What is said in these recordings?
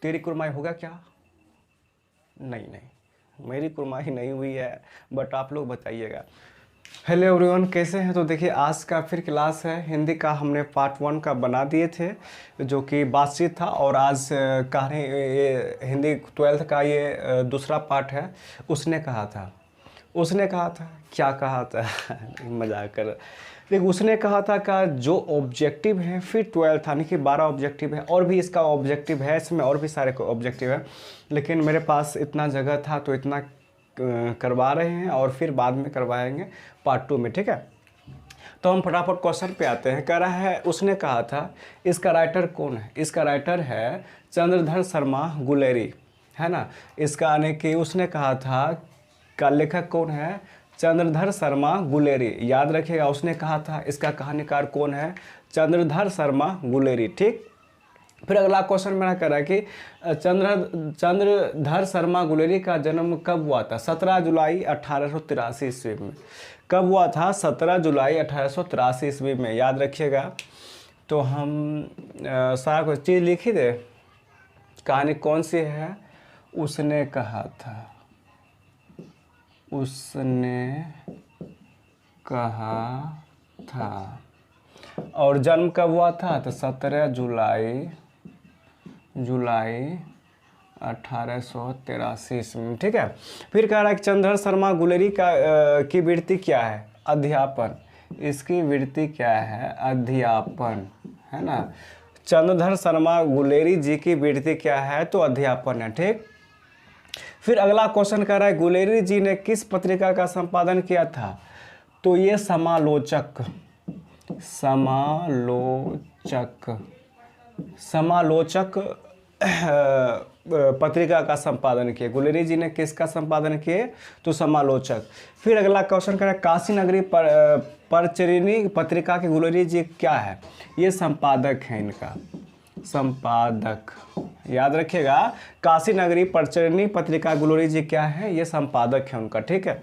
तेरी कुरमाई होगा क्या? नहीं नहीं, मेरी कुरमाई नहीं हुई है, बट आप लोग बताइएगा। हेलो एवरीवन, कैसे हैं? तो देखिए, आज का फिर क्लास है हिंदी का। हमने पार्ट 1 का बना दिए थे जो कि बातचीत था, और आज कहानी ये हिंदी 12th का ये दूसरा पार्ट है। उसने कहा था, उसने कहा था, क्या कहा था? मजाक कर। देखिए, उसने कहा था का जो ऑब्जेक्टिव है, फिर 12 यानी कि 12 ऑब्जेक्टिव है, और भी इसका ऑब्जेक्टिव है, इसमें और भी सारे ऑब्जेक्टिव है, लेकिन मेरे पास इतना जगह था तो इतना करवा रहे हैं, और फिर बाद में करवाएंगे पार्ट 2 में, ठीक है। तो हम फटाफट क्वेश्चन पे आते हैं। कह रहा है, उसने कहा था, इसका राइटर कौन है? इसका राइटर है चंद्रधर शर्मा गुलेरी, है ना। इसका यानी कि उसने कहा था का लेखक कौन है? चंद्रधर शर्मा गुलेरी, याद रखिएगा। उसने कहा था, इसका कहानीकार कौन है? चंद्रधर शर्मा गुलेरी, ठीक। फिर अगला क्वेश्चन मेरा कह रहा है कि चंद्रधर शर्मा गुलेरी का जन्म कब हुआ था? 17 जुलाई 1883 ईस्वी में। कब हुआ था? 17 जुलाई 1883 ईस्वी में, याद रखिएगा। तो हम सारा कुछ चीज़ लिखी दे। कहानी कौन सी है? उसने कहा था, उसने कहा था। और जन्म कब हुआ था? तो 17 जुलाई 1883 ईस्वी, ठीक है। फिर कह रहा है कि चंद्रधर शर्मा गुलेरी की वृत्ति क्या है? अध्यापन। इसकी वृत्ति क्या है? अध्यापन, है ना। चंद्रधर शर्मा गुलेरी जी की वृत्ति क्या है? तो अध्यापन है, ठीक। फिर अगला क्वेश्चन कह रहा है, गुलेरी जी ने किस पत्रिका का संपादन किया था? तो ये समालोचक पत्रिका का संपादन किए। गुलेरी जी ने किसका संपादन किए? तो समालोचक। फिर अगला क्वेश्चन करें, काशी नगरी परचरिणी पत्रिका के गुलेरी जी क्या है? ये संपादक है इनका, संपादक, याद रखिएगा। काशी नगरी परचरिणी पत्रिका गुलेरी जी क्या है? ये संपादक है उनका, ठीक है।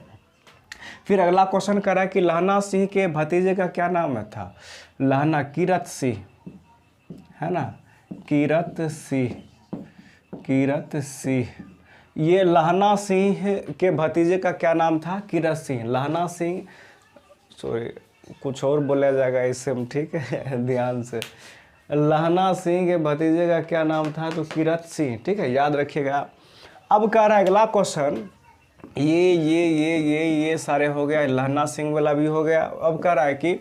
फिर अगला क्वेश्चन कर रहा है कि लहना सिंह के भतीजे का क्या नाम था? लहना, कीरत सिंह, है ना, कीरत सिंह। ये लहना सिंह के भतीजे का क्या नाम था? कीरत सिंह। लहना सिंह, सॉरी कुछ और बोला जाएगा इससे, ठीक है, ध्यान से। लहना सिंह के भतीजे का क्या नाम था? तो कीरत सिंह, ठीक है, याद रखिएगा। अब कह रहा है अगला क्वेश्चन, ये सारे हो गया, लहना सिंह वाला भी हो गया। अब कह रहा है कि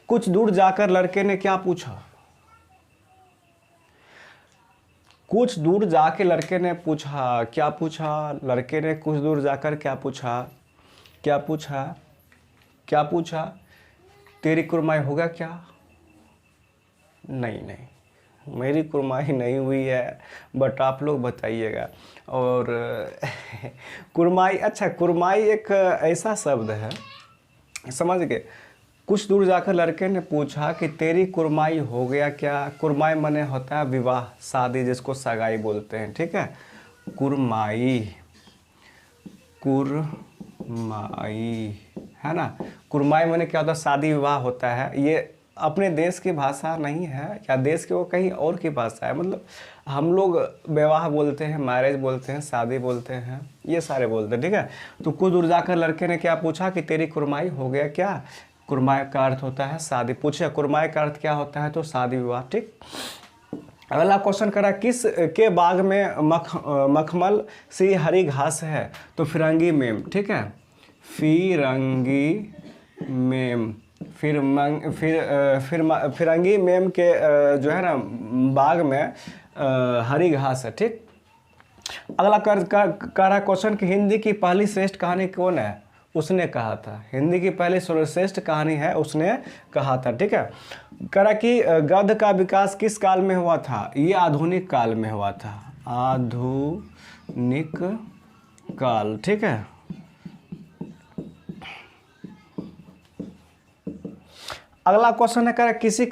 कुछ दूर जाकर लड़के ने क्या पूछा? कुछ दूर जाके लड़के ने पूछा, क्या पूछा? लड़के ने कुछ दूर जाकर क्या पूछा? क्या पूछा? तेरी कुरमाई होगा क्या? नहीं नहीं, मेरी कुरमाई नहीं हुई है, बट आप लोग बताइएगा। और कुरमाई, अच्छा, कुरमाई एक ऐसा शब्द है, समझ गए। कुछ दूर जाकर लड़के ने पूछा कि तेरी कुरमाई हो गया क्या? कुरमाई माने होता है विवाह, शादी, जिसको सगाई बोलते हैं, ठीक है। कुरमाई, है ना। कुरमाई माने क्या होता है? शादी विवाह होता है। ये अपने देश की भाषा नहीं है, या देश के वो कहीं और की भाषा है। मतलब हम लोग विवाह बोलते हैं, मैरिज बोलते हैं, शादी बोलते हैं, ये सारे बोलते हैं, ठीक है। तो कुछ दूर जाकर लड़के ने क्या पूछा कि तेरी कुरमाई हो गया क्या? कुरमाई का अर्थ होता है शादी। पूछे कुरमाई का अर्थ क्या होता है? तो शादी विवाह, ठीक। अगला क्वेश्चन करा, किस के बाग में मखमल सी हरी घास है? तो फिरंगी मेम, ठीक है, फिरंगी मेम। फिरंगी मेम के जो है ना बाग में हरी घास है, ठीक। अगला कर रहा क्वेश्चन कि हिंदी की पहली श्रेष्ठ कहानी कौन है? उसने कहा था। हिंदी की पहली सर्वश्रेष्ठ कहानी है, उसने कहा था, ठीक है। करा कि गद्य का विकास किस काल में हुआ था? ये आधुनिक काल में हुआ था, आधुनिक काल, ठीक है। अगला क्वेश्चन है, कह किसी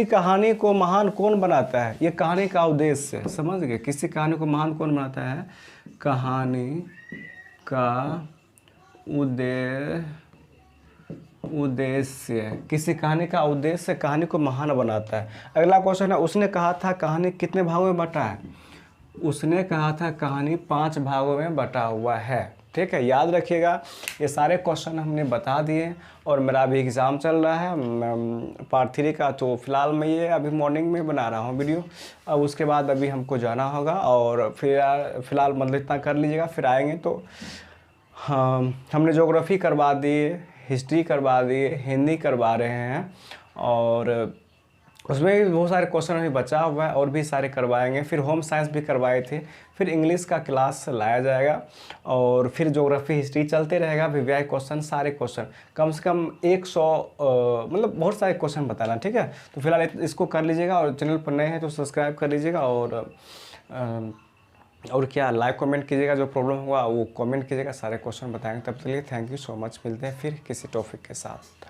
कहानी को महान कौन बनाता है? ये कहानी का उद्देश्य है, समझ गए। किसी कहानी को महान कौन बनाता है? कहानी का उद्देश्य, किसी कहानी का उद्देश्य कहानी को महान बनाता है। अगला क्वेश्चन है, उसने कहा था कहानी कितने भागों में बटा है? उसने कहा था कहानी 5 भागों में बटा हुआ है। ठीक है, याद रखिएगा। ये सारे क्वेश्चन हमने बता दिए और मेरा अभी एग्ज़ाम चल रहा है पार्ट 3 का, तो फिलहाल मैं ये अभी मॉर्निंग में बना रहा हूँ वीडियो। अब उसके बाद अभी हमको जाना होगा और फिर फिलहाल मतलब इतना कर लीजिएगा, फिर आएंगे तो हाँ, हमने ज्योग्राफी करवा दिए, हिस्ट्री करवा दिए, हिंदी करवा रहे हैं और उसमें भी बहुत सारे क्वेश्चन अभी बचा हुआ है और भी सारे करवाएंगे। फिर होम साइंस भी करवाए थे, फिर इंग्लिश का क्लास लाया जाएगा और फिर ज्योग्राफी हिस्ट्री चलते रहेगा। वीवीआई क्वेश्चन, सारे क्वेश्चन कम से कम 100 मतलब बहुत सारे क्वेश्चन बताना। ठीक है, तो फिलहाल इसको कर लीजिएगा और चैनल पर नए हैं तो सब्सक्राइब कर लीजिएगा और क्या लाइक कमेंट कीजिएगा। जो प्रॉब्लम हुआ वो कमेंट कीजिएगा, सारे क्वेश्चन बताएंगे। तब के लिए थैंक यू सो मच। मिलते हैं फिर किसी टॉपिक के साथ।